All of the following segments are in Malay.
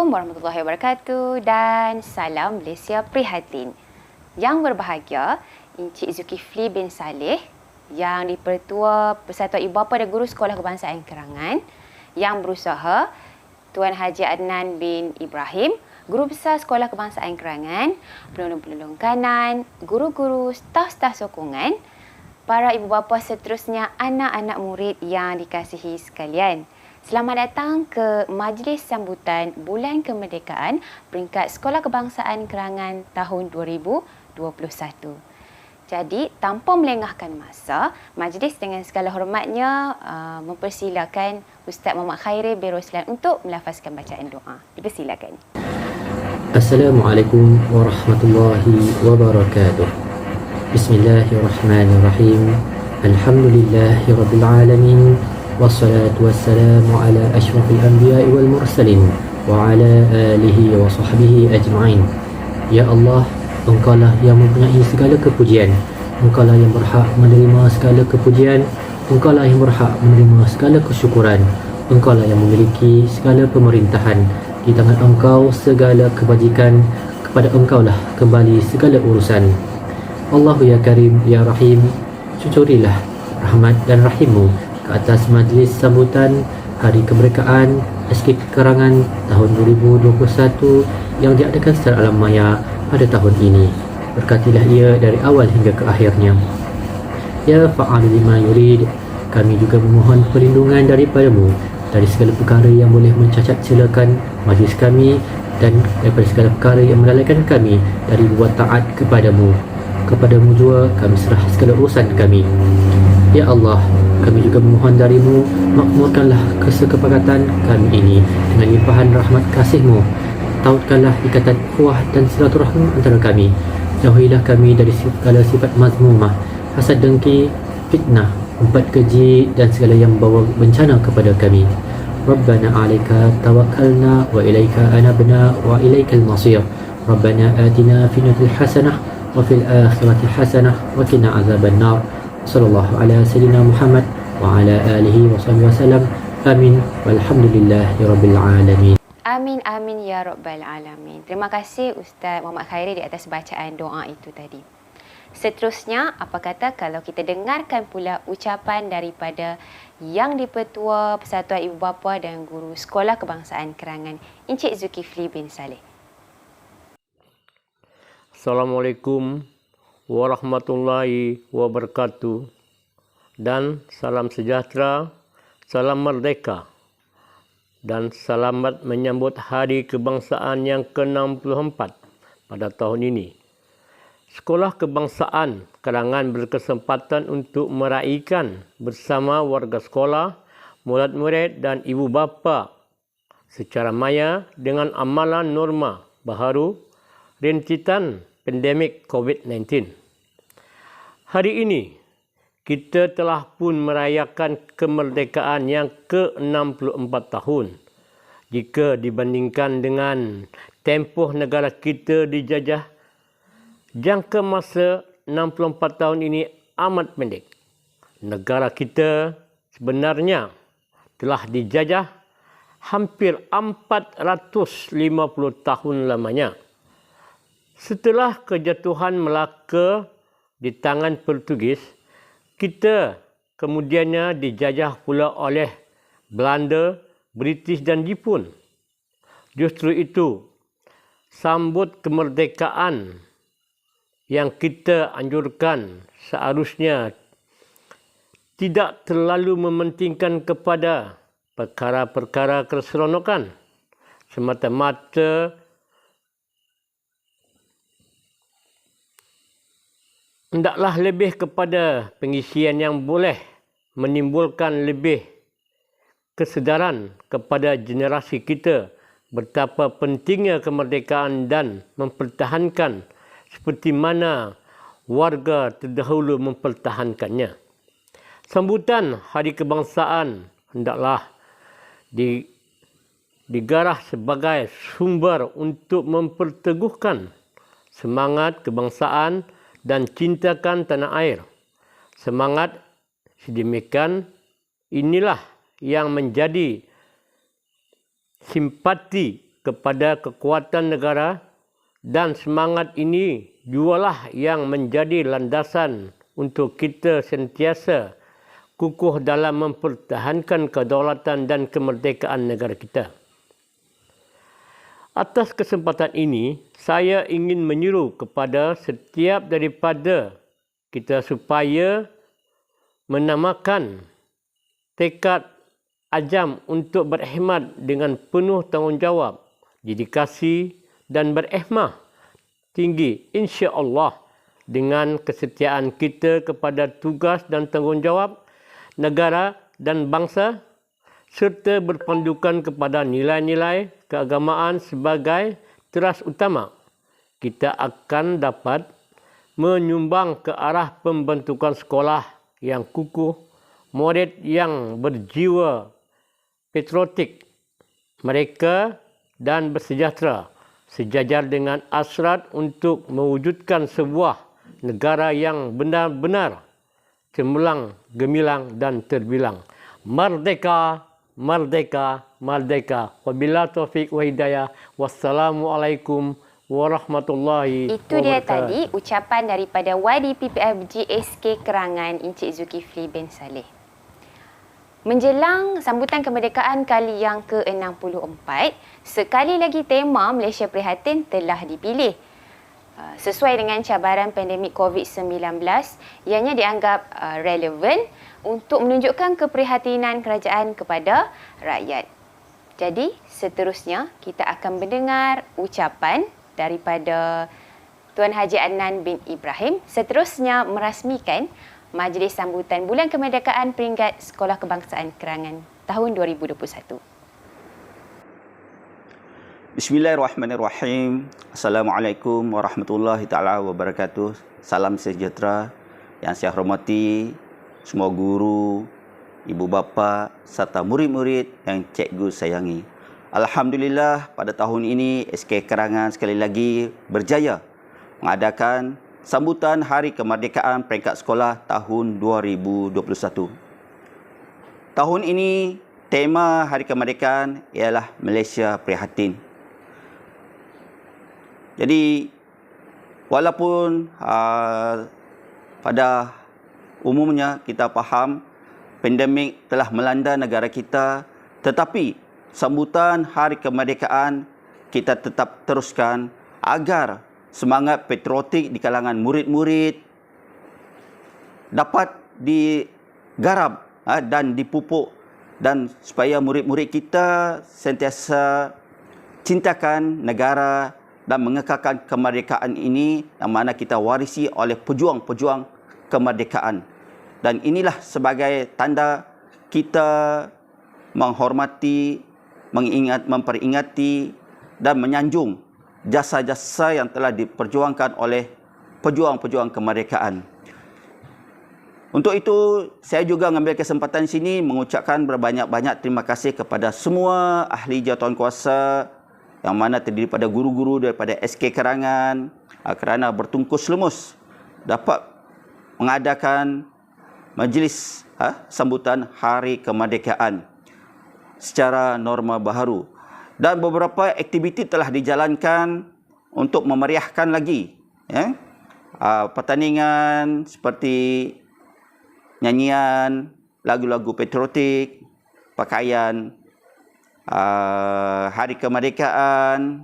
Assalamualaikum warahmatullahi wabarakatuh dan salam Malaysia Prihatin. Yang berbahagia, Encik Zulkifli bin Saleh, yang di-Pertua Persatuan Ibu Bapa dan Guru Sekolah Kebangsaan Kerangan, yang berusaha Tuan Haji Adnan bin Ibrahim, Guru Besar Sekolah Kebangsaan Kerangan, penulung-penulung kanan, guru-guru, staf-staf sokongan, para ibu bapa seterusnya, anak-anak murid yang dikasihi sekalian. Selamat datang ke Majlis Sambutan Bulan Kemerdekaan peringkat Sekolah Kebangsaan Kerangan tahun 2021. Jadi, tanpa melengahkan masa, majlis dengan segala hormatnya mempersilakan Ustaz Muhammad Khairi bin Roslan untuk melafazkan bacaan doa. Dipersilakan. Assalamualaikum warahmatullahi wabarakatuh. Bismillahirrahmanirrahim. Alhamdulillahirabbil alamin. Wassalatu wassalamu ala asyrafil anbiya'i wal mursalin wa ala alihi wa sahbihi ajma'in. Ya Allah, Engkaulah yang mempunyai segala kepujian. Engkaulah yang berhak menerima segala kepujian. Engkaulah yang berhak menerima segala kesyukuran. Engkaulah yang memiliki segala pemerintahan. Di tangan Engkau segala kebajikan, kepada Engkaulah kembali segala urusan. Allahu ya Karim ya Rahim, cucurilah rahmat dan rahimmu ke atas majlis sambutan Hari Kemerdekaan SK Kerangan tahun 2021 yang diadakan secara alam maya pada tahun ini. Berkatilah ia dari awal hingga ke akhirnya. Ya fa'alu lima yurid, kami juga memohon perlindungan daripadamu dari segala perkara yang boleh mencacat celakan majlis kami dan daripada segala perkara yang melalaikan kami dari buat taat kepadamu. Kepadamu juga kami serah segala urusan kami. Ya Allah, kami juga memohon darimu, makmurkanlah kesepakatan kami ini dengan limpahan rahmat kasih-Mu. Tautkanlah ikatan ukhuwah dan silaturahim antara kami. Jauhilah kami dari segala sifat mazmumah, hasad dengki, fitnah, umpat keji dan segala yang membawa bencana kepada kami. Rabbana 'alaika tawakkalna wa ilaika anabna wa ilaikal masir. Rabbana atina fid dunya hasanah wa fil akhirati hasanah wa qina azabannar. Sallallahu ala sayyidina Muhammad wa ala alihi wa sahbihi wasallam. Amin walhamdulillahi rabbil alamin. Amin, amin ya rabbal alamin. Terima kasih Ustaz Muhammad Khairi di atas bacaan doa itu tadi. Seterusnya, apa kata kalau kita dengarkan pula ucapan daripada Yang di-Pertua Persatuan Ibu Bapa dan Guru Sekolah Kebangsaan Kerangan, Encik Zulkifli bin Saleh. Assalamualaikum warahmatullahi wabarakatuh dan salam sejahtera, salam merdeka dan selamat menyambut Hari Kebangsaan yang ke-64 pada tahun ini. Sekolah Kebangsaan Kerangan berkesempatan untuk meraihkan bersama warga sekolah, murid-murid dan ibu bapa secara maya dengan amalan norma baharu rintitan pandemik COVID-19. Hari ini, kita telah pun merayakan kemerdekaan yang ke-64 tahun. Jika dibandingkan dengan tempoh negara kita dijajah, jangka masa 64 tahun ini amat pendek. Negara kita sebenarnya telah dijajah hampir 450 tahun lamanya. Setelah kejatuhan Melaka di tangan Portugis, kita kemudiannya dijajah pula oleh Belanda, British dan Jepun. Justru itu, sambut kemerdekaan yang kita anjurkan seharusnya tidak terlalu mementingkan kepada perkara-perkara keseronokan, semata-mata hendaklah lebih kepada pengisian yang boleh menimbulkan lebih kesedaran kepada generasi kita betapa pentingnya kemerdekaan dan mempertahankan seperti mana warga terdahulu mempertahankannya. Sambutan Hari Kebangsaan hendaklah digarah sebagai sumber untuk memperteguhkan semangat kebangsaan dan cintakan tanah air. Semangat sedemikian inilah yang menjadi simpati kepada kekuatan negara, dan semangat ini jualah yang menjadi landasan untuk kita sentiasa kukuh dalam mempertahankan kedaulatan dan kemerdekaan negara kita. Atas kesempatan ini, saya ingin menyeru kepada setiap daripada kita supaya menamakan tekad azam untuk berkhidmat dengan penuh tanggungjawab, dedikasi dan berkhidmat tinggi, insya-Allah, dengan kesetiaan kita kepada tugas dan tanggungjawab negara dan bangsa, serta berpandukan kepada nilai-nilai keagamaan sebagai teras utama, kita akan dapat menyumbang ke arah pembentukan sekolah yang kukuh, murid yang berjiwa patriotik mereka dan bersejahtera, sejajar dengan hasrat untuk mewujudkan sebuah negara yang benar-benar cemerlang, gemilang dan terbilang. Merdeka, merdeka, merdeka. Wabillahi taufik wa hidayah. Wassalamualaikum warahmatullahi wabarakatuh. Itu dia tadi ucapan daripada YDPPF GSK Kerangan Encik Zulkifli bin Saleh. Menjelang sambutan kemerdekaan kali yang ke-64, sekali lagi tema Malaysia Prihatin telah dipilih. Sesuai dengan cabaran pandemik COVID-19, ianya dianggap relevan untuk menunjukkan keprihatinan kerajaan kepada rakyat. Jadi, seterusnya kita akan mendengar ucapan daripada Tuan Haji Adnan bin Ibrahim, seterusnya merasmikan Majlis Sambutan Bulan Kemerdekaan peringkat Sekolah Kebangsaan Kerangan tahun 2021. Bismillahirrahmanirrahim. Assalamualaikum warahmatullahi taala wabarakatuh. Salam sejahtera yang saya hormati semua guru, ibu bapa serta murid-murid yang cikgu sayangi. Alhamdulillah, pada tahun ini SK Kerangan sekali lagi berjaya mengadakan sambutan Hari Kemerdekaan peringkat sekolah tahun 2021. Tahun ini tema Hari Kemerdekaan ialah Malaysia Prihatin. Jadi, walaupun pada umumnya kita faham pandemik telah melanda negara kita, tetapi sambutan Hari Kemerdekaan kita tetap teruskan agar semangat patriotik di kalangan murid-murid dapat digarap dan dipupuk, dan supaya murid-murid kita sentiasa cintakan negara dan mengekalkan kemerdekaan ini yang mana kita warisi oleh pejuang-pejuang kemerdekaan. Dan inilah sebagai tanda kita menghormati, memperingati dan menyanjung jasa-jasa yang telah diperjuangkan oleh pejuang-pejuang kemerdekaan. Untuk itu, saya juga mengambil kesempatan sini mengucapkan berbanyak-banyak terima kasih kepada semua ahli jawatankuasa yang mana terdiri pada guru-guru daripada SK Kerangan kerana bertungkus lumus dapat mengadakan majlis sambutan Hari Kemerdekaan secara norma baharu. Dan beberapa aktiviti telah dijalankan untuk memeriahkan lagi pertandingan seperti nyanyian, lagu-lagu patriotik, pakaian Hari Kemerdekaan,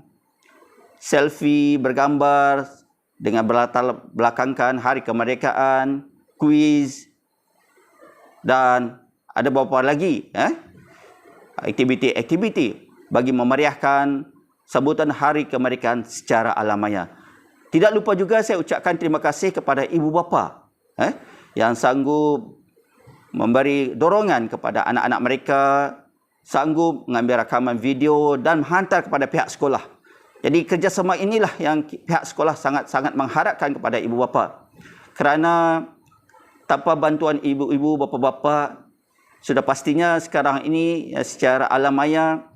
selfie bergambar dengan berlatar belakangkan Hari Kemerdekaan, kuis, dan ada beberapa lagi aktiviti-aktiviti bagi memeriahkan sambutan Hari Kemerdekaan secara alamaya. Tidak lupa juga saya ucapkan terima kasih kepada ibu bapa yang sanggup memberi dorongan kepada anak-anak mereka, sanggup mengambil rakaman video dan menghantar kepada pihak sekolah. Jadi kerjasama inilah yang pihak sekolah sangat-sangat mengharapkan kepada ibu bapa. Kerana tanpa bantuan ibu-ibu, bapa-bapa, sudah pastinya sekarang ini secara alamaya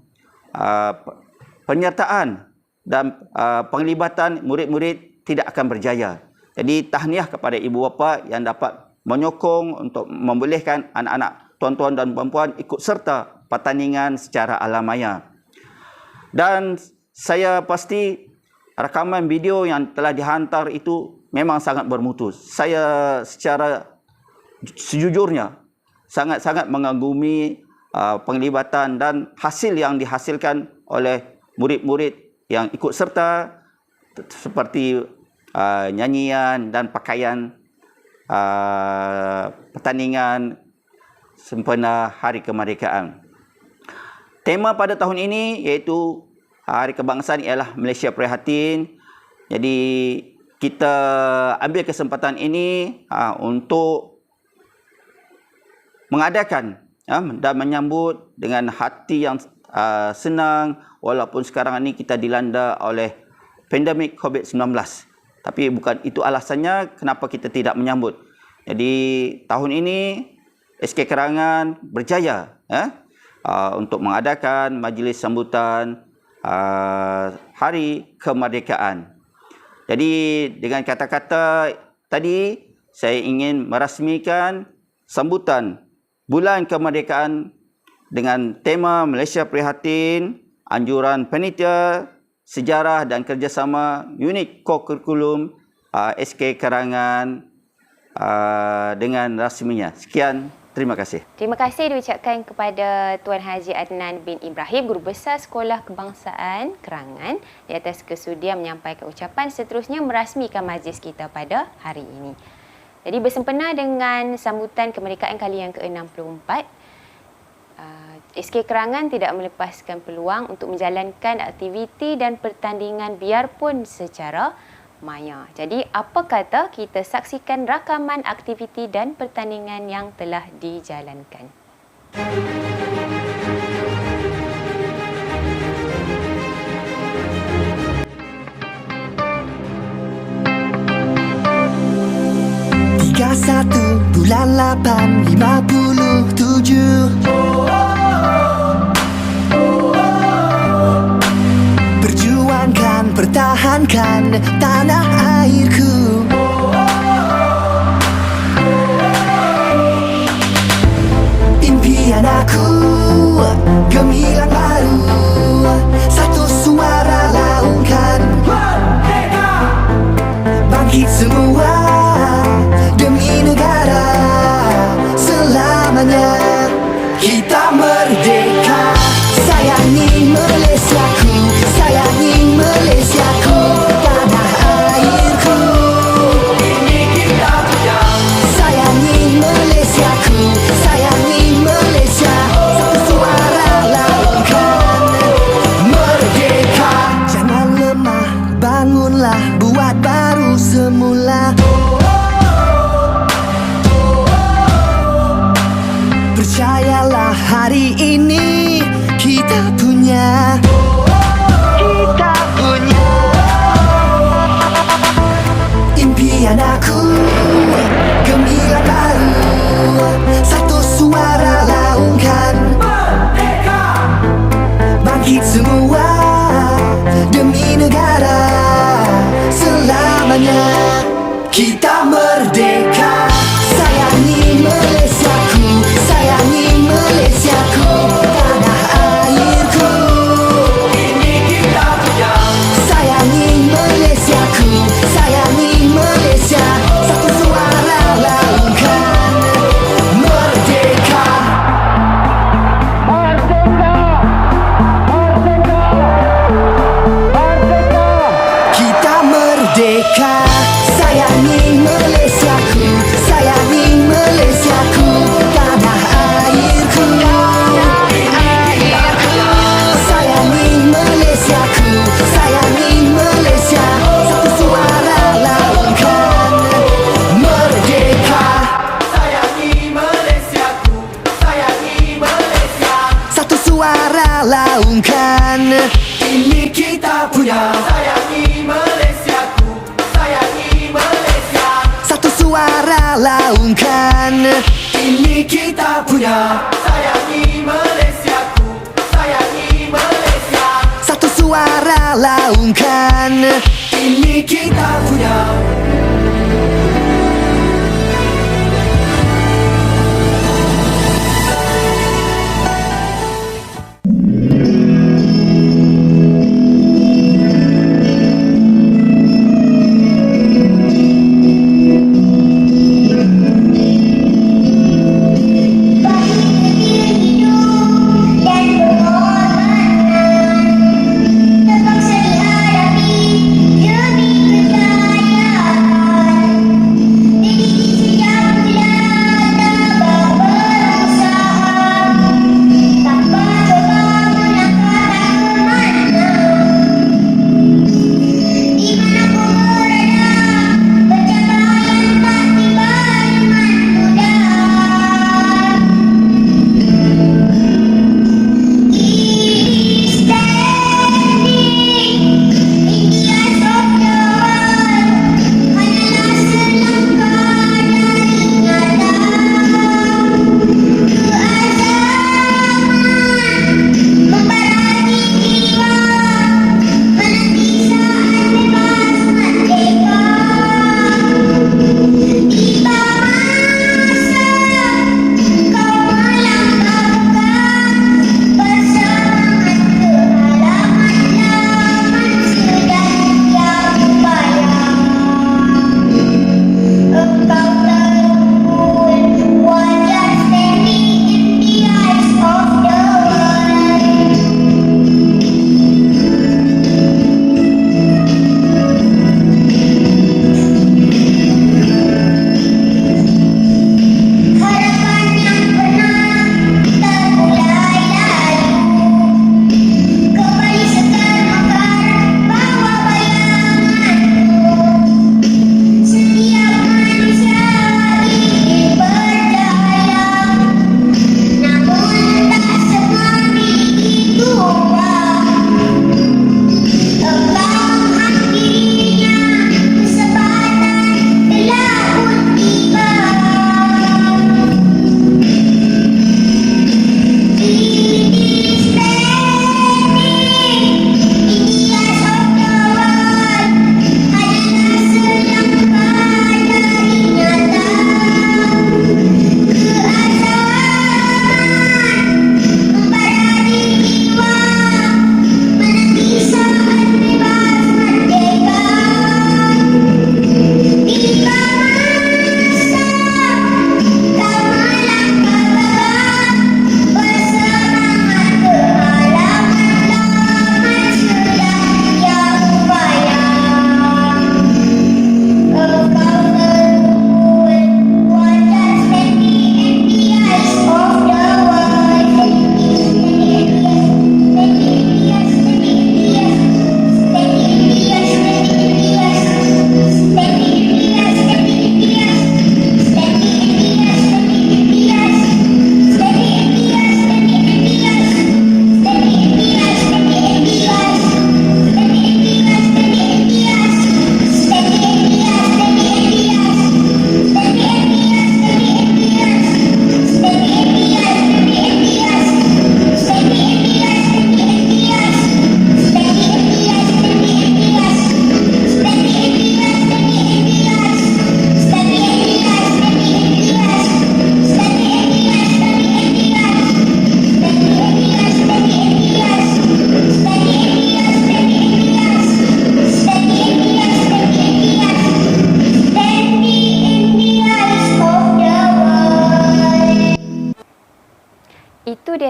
penyertaan dan penglibatan murid-murid tidak akan berjaya. Jadi tahniah kepada ibu bapa yang dapat menyokong untuk membolehkan anak-anak tuan-tuan dan puan-puan ikut serta pertandingan secara alamaya. Dan saya pasti rakaman video yang telah dihantar itu memang sangat bermutu. Saya secara sejujurnya sangat-sangat mengagumi penglibatan dan hasil yang dihasilkan oleh murid-murid yang ikut serta, seperti nyanyian dan pakaian pertandingan sempena Hari Kemerdekaan. Tema pada tahun ini iaitu Hari Kebangsaan ialah Malaysia Prihatin. Jadi kita ambil kesempatan ini untuk mengadakan dan menyambut dengan hati yang senang, walaupun sekarang ini kita dilanda oleh pandemik COVID-19. Tapi bukan itu alasannya kenapa kita tidak menyambut. Jadi tahun ini SK Kerangan berjaya untuk mengadakan majlis sambutan Hari Kemerdekaan. Jadi dengan kata-kata tadi, saya ingin merasmikan sambutan Bulan Kemerdekaan dengan tema Malaysia Prihatin, anjuran panitia, sejarah dan kerjasama unit co-curriculum SK Kerangan dengan rasminya. Sekian, terima kasih. Terima kasih diucapkan kepada Tuan Haji Adnan bin Ibrahim, Guru Besar Sekolah Kebangsaan Kerangan, di atas kesudian menyampaikan ucapan seterusnya merasmikan majlis kita pada hari ini. Jadi bersempena dengan sambutan kemerdekaan kali yang ke-64, SK Kerangan tidak melepaskan peluang untuk menjalankan aktiviti dan pertandingan biarpun secara maya. Jadi apa kata kita saksikan rakaman aktiviti dan pertandingan yang telah dijalankan. Satu bulan 8 57 perjuangkan, pertahankan tanah airku. Impian aku gemilang baru, satu suara laungkan. Bangkit semua demi negara selamanya. Kita merdeka, sayangi Malaysiaku, sayangi Malaysiaku, tanah airku. Ini kita punya. Sayangi Malaysiaku, sayangi Malaysia, satu suara laungkan. Merdeka, jangan lemah, bangunlah, buat baru semula. Percayalah, hari ini kita punya. Kita punya. Impian aku gemilang baru, satu suara laungkan. Merdeka! Bangkit semua demi negara selamanya. Kita merdeka, sayangi Malaysiaku, sayangi Malaysiaku, tanah airku. Ini kita punya. Sayangi Malaysiaku, sayangi Malaysia, satu suara laungkan. Merdeka. Merdeka. Merdeka. Merdeka. Kita merdeka. Sayangi Malaysiaku, sayangi Malaysiaku, tanah airku. Sayangi Malaysiaku, sayangi Malaysia, satu suara laungkan. Merdeka. Sayangi Malaysiaku, sayangi Malaysia, satu suara laungkan. Ini kita punya. Sayangi Malaysiaku, sayangi Malaysia, satu suara laungkan. Ini kita punya. Sayangi Malaysiaku, sayangi Malaysia, satu suara laungkan. Ini kita punya.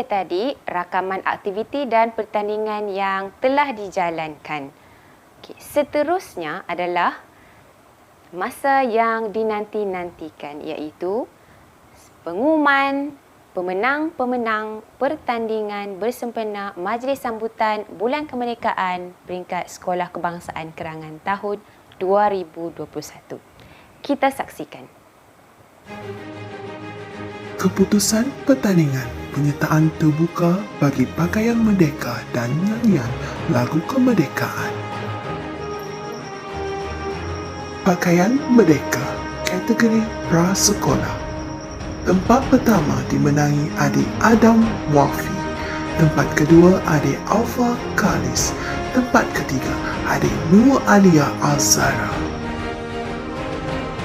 tadi rakaman aktiviti dan pertandingan yang telah dijalankan. Okey, seterusnya adalah masa yang dinanti-nantikan, iaitu pengumuman pemenang-pemenang pertandingan bersempena Majlis Sambutan Bulan Kemerdekaan peringkat Sekolah Kebangsaan Kerangan tahun 2021. Kita saksikan. Keputusan pertandingan penyertaan terbuka bagi pakaian merdeka dan nyanyian lagu kemerdekaan. Pakaian merdeka kategori prasekolah. Tempat pertama dimenangi adik Adam Wafi. Tempat kedua adik Alfa Khalis. Tempat ketiga adik Nur Alia Al-Zara.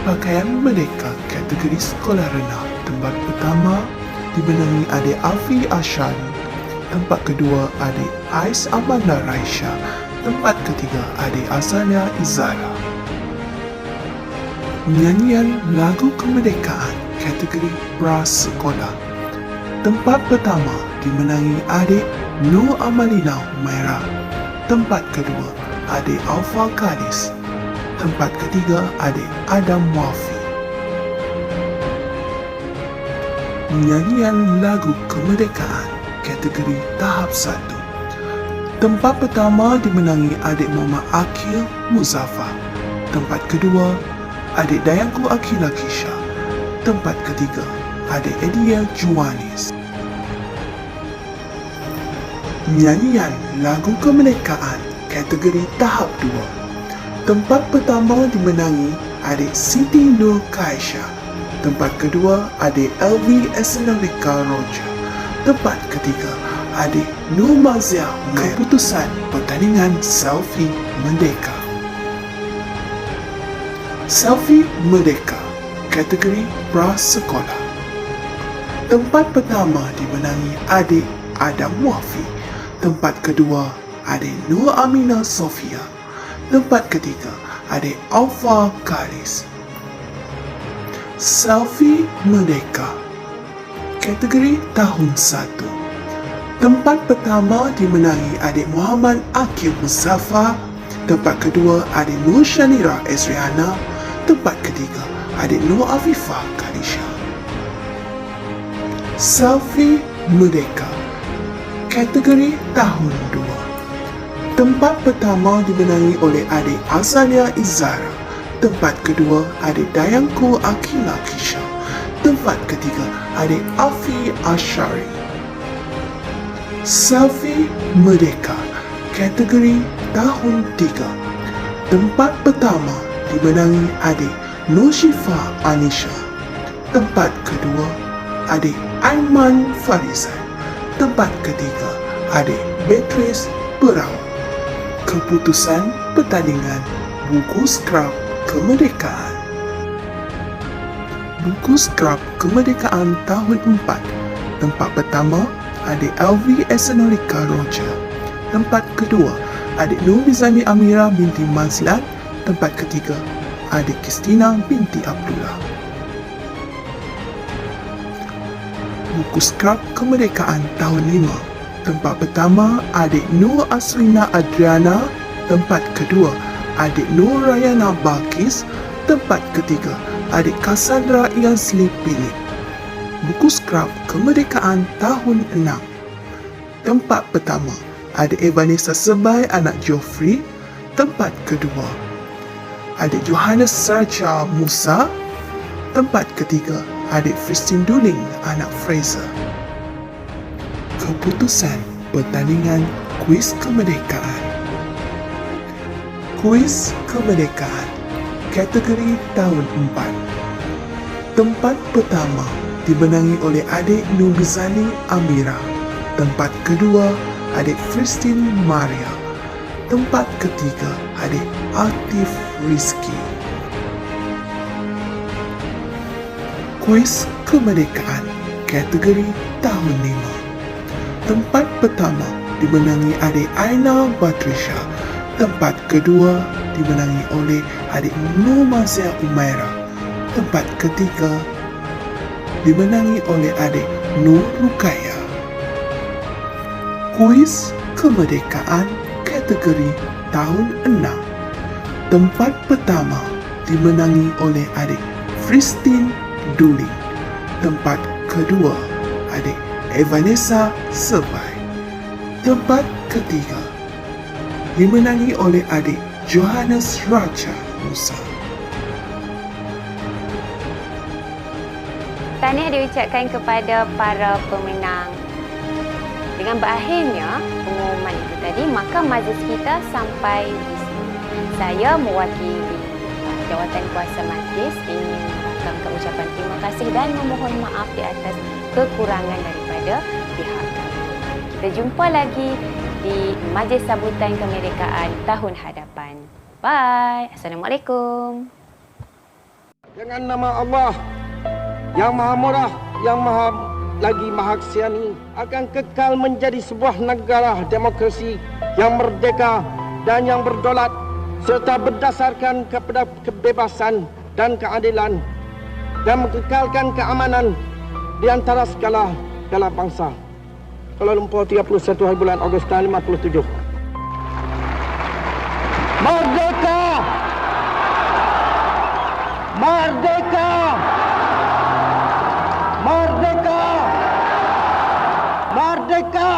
Pakaian merdeka kategori sekolah rendah. Tempat pertama dimenangi adik Alfi Ashari. Tempat kedua adik Ais Amanda Raisha. Tempat ketiga adik Azania Izara. Nyanyian lagu kemerdekaan kategori prasekolah. Tempat pertama dimenangi adik Nur Amalina Humaira. Tempat kedua adik Alfa Khalis. Tempat ketiga adik Adam Wafi. Nyanyian lagu kemerdekaan kategori tahap 1. Tempat pertama dimenangi adik Muhammad Akil Muzaffar. Tempat kedua adik Dayangku Akila Kisha. Tempat ketiga adik Edia Juwanis. Nyanyian lagu kemerdekaan kategori tahap 2. Tempat pertama dimenangi adik Siti Nur Kaisha. Tempat kedua adik Elvi Esnalika Roja. Tempat ketiga adik Nur Mazia Umair. Keputusan pertandingan selfie merdeka. Selfie merdeka kategori prasekolah. Tempat pertama dimenangi adik Adam Wafi. Tempat kedua adik Nur Amina Sofia. Tempat ketiga adik Alfa Khalis. Selfie merdeka kategori tahun 1. Tempat pertama dimenangi adik Muhammad Akil Muzaffar. Tempat kedua adik Nur Shanira Ezriana. Tempat ketiga adik Nur Afifah Khalisha. Selfie merdeka kategori tahun 2. Tempat pertama dimenangi oleh adik Azania Izara. Tempat kedua adik Dayangku Akila Kisha. Tempat ketiga adik Afi Ashari. Selfie merdeka kategori tahun 3. Tempat pertama dimenangi adik Nur Syifa Anisha. Tempat kedua adik Aiman Farizan. Tempat ketiga adik Beatrice Berau. Keputusan pertandingan buku skrap kemerdekaan. Buku skrap kemerdekaan tahun 4. Tempat pertama adik Elvi Esnalika Roja. Tempat kedua adik Nur Bizani Amira binti Mansilan. Tempat ketiga adik Kristina binti Abdullah. Buku skrap kemerdekaan tahun 5. Tempat pertama adik Nur Asrina Adriana. Tempat kedua adik Nur Rayana Balkis. Tempat ketiga adik Cassandra Iansli Philip. Buku skrap kemerdekaan tahun 6. Tempat pertama adik Evanessa Sebai anak Geoffrey. Tempat kedua adik Johannes Sarja Musa. Tempat ketiga adik Christine Duling anak Fraser. Keputusan pertandingan kuis kemerdekaan. Kuis kemerdekaan kategori tahun 4. Tempat pertama dimenangi oleh adik Nur Bizani Amira. Tempat kedua adik Christine Maria. Tempat ketiga adik Atif Rizki. Kuis kemerdekaan kategori tahun 5. Tempat pertama dimenangi adik Aina Batrisha. Tempat kedua dimenangi oleh adik Nur Mazia Umaira. Tempat ketiga dimenangi oleh adik Nur Rukaya. Kuis Kemerdekaan kategori tahun 6. Tempat pertama dimenangi oleh adik Christine Duling. Tempat kedua adik Evanessa Sebai. Tempat ketiga dimenangi oleh adik Johannes Raja Musa. Tahniah diucapkan kepada para pemenang. Dengan berakhirnya pengumuman itu tadi, maka majlis kita sampai di sini. Saya mewakili jawatan kuasa majlis ingin merakamkan ucapan terima kasih dan memohon maaf di atas kekurangan daripada pihak kami. Kita jumpa lagi di majlis sambutan kemerdekaan tahun hadapan. Bye. Assalamualaikum. Dengan nama Allah yang Maha Murah, yang Maha Kasiani, akan kekal menjadi sebuah negara demokrasi yang merdeka dan yang berdaulat serta berdasarkan kepada kebebasan dan keadilan dan mengekalkan keamanan di antara segala bangsa. Kuala Lumpur, 31 hari bulan Ogos tahun 57. Merdeka! Merdeka! Merdeka! Merdeka!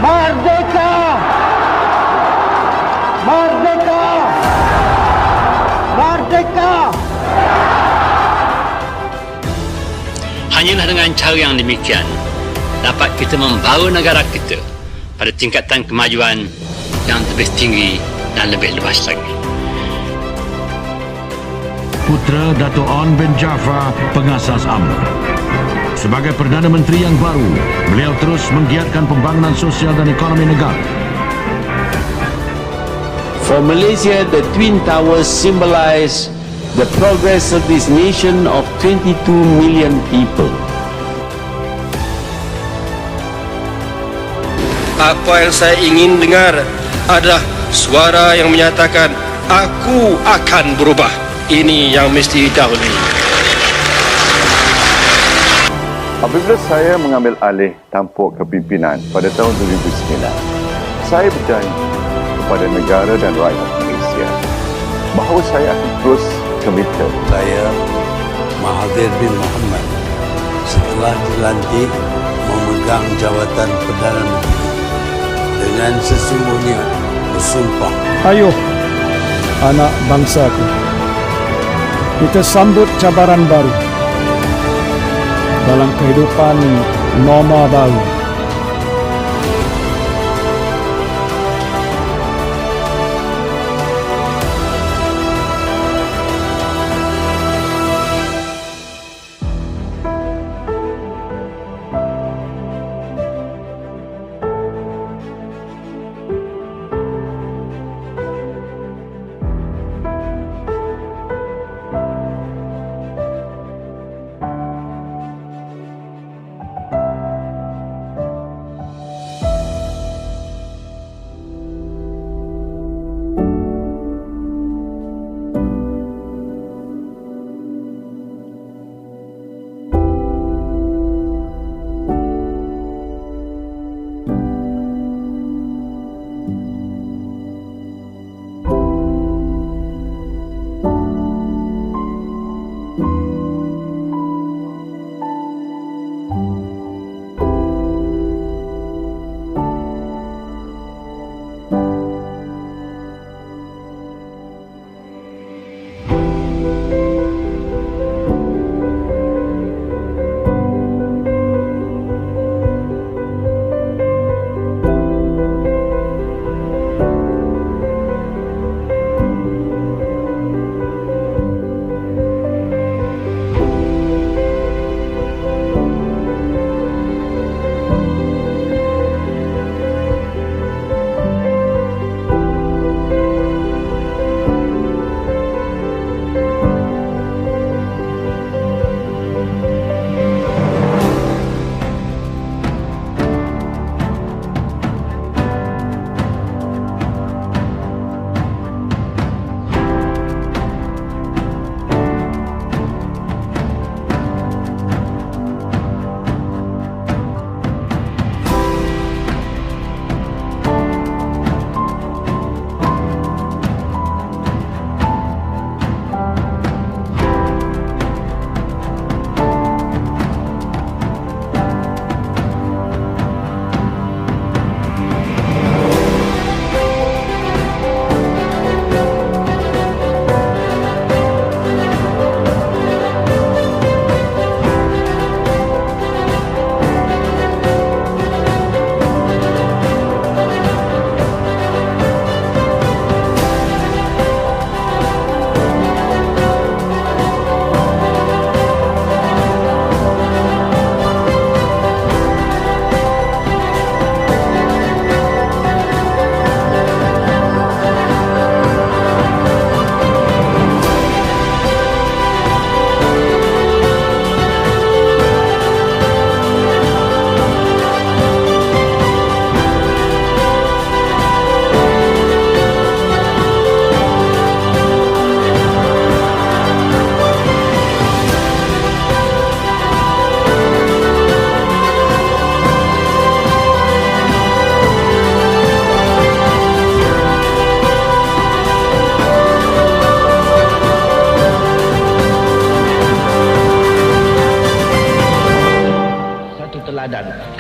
Merdeka! Merdeka! Merdeka! Hanyalah dengan cara yang demikian dapat kita membawa negara kita pada tingkatan kemajuan yang lebih tinggi dan lebih luas lagi. Putera Dato' On bin Jaafar, pengasas UMNO. Sebagai Perdana Menteri yang baru, beliau terus menggiatkan pembangunan sosial dan ekonomi negara. For Malaysia, the Twin Towers symbolize the progress of this nation of 22 million people. Apa yang saya ingin dengar adalah suara yang menyatakan, aku akan berubah. Ini yang mesti didahului. Apabila saya mengambil alih tampuk kepimpinan pada tahun 2009, saya berjanji kepada negara dan rakyat Malaysia bahawa saya akan terus komited. Saya Mahathir bin Mohamad setelah dilantik memegang jawatan Perdana Menteri dengan sesungguhnya bersumpah. Ayuh anak bangsaku, kita sambut cabaran baru dalam kehidupan norma baru.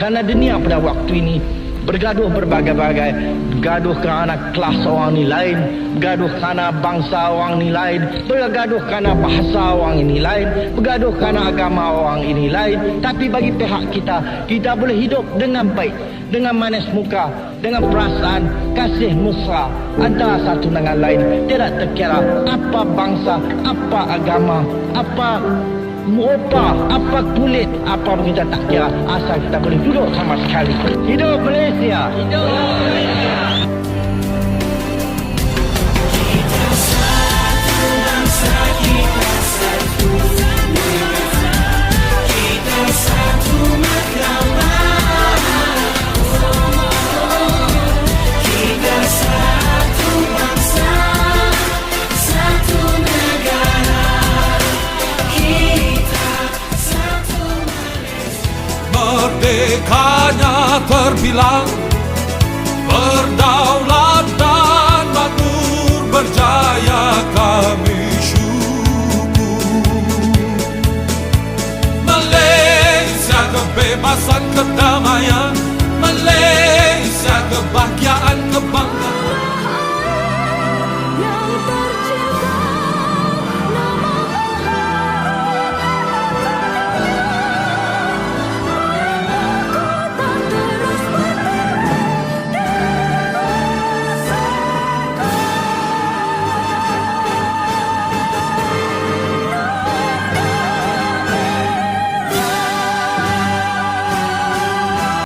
Kerana dunia pada waktu ini bergaduh berbagai-bagai, bergaduh kerana kelas orang ni lain, bergaduh kerana bangsa orang ni lain, bergaduh kerana bahasa orang ini lain, bergaduh kerana agama orang ini lain. Tapi bagi pihak kita boleh hidup dengan baik, dengan manis muka, dengan perasaan kasih mesra antara satu dengan lain, tidak terkira apa bangsa, apa agama, apa muka, apa kulit, apa pun kita tak kira, asal kita boleh duduk sama sekali. Hidup Malaysia! Hidup Malaysia! Kita satu bangsa, kita satu negara, kita satu agama. Kita satu bangsa, satu negara. Merdekanya terbilang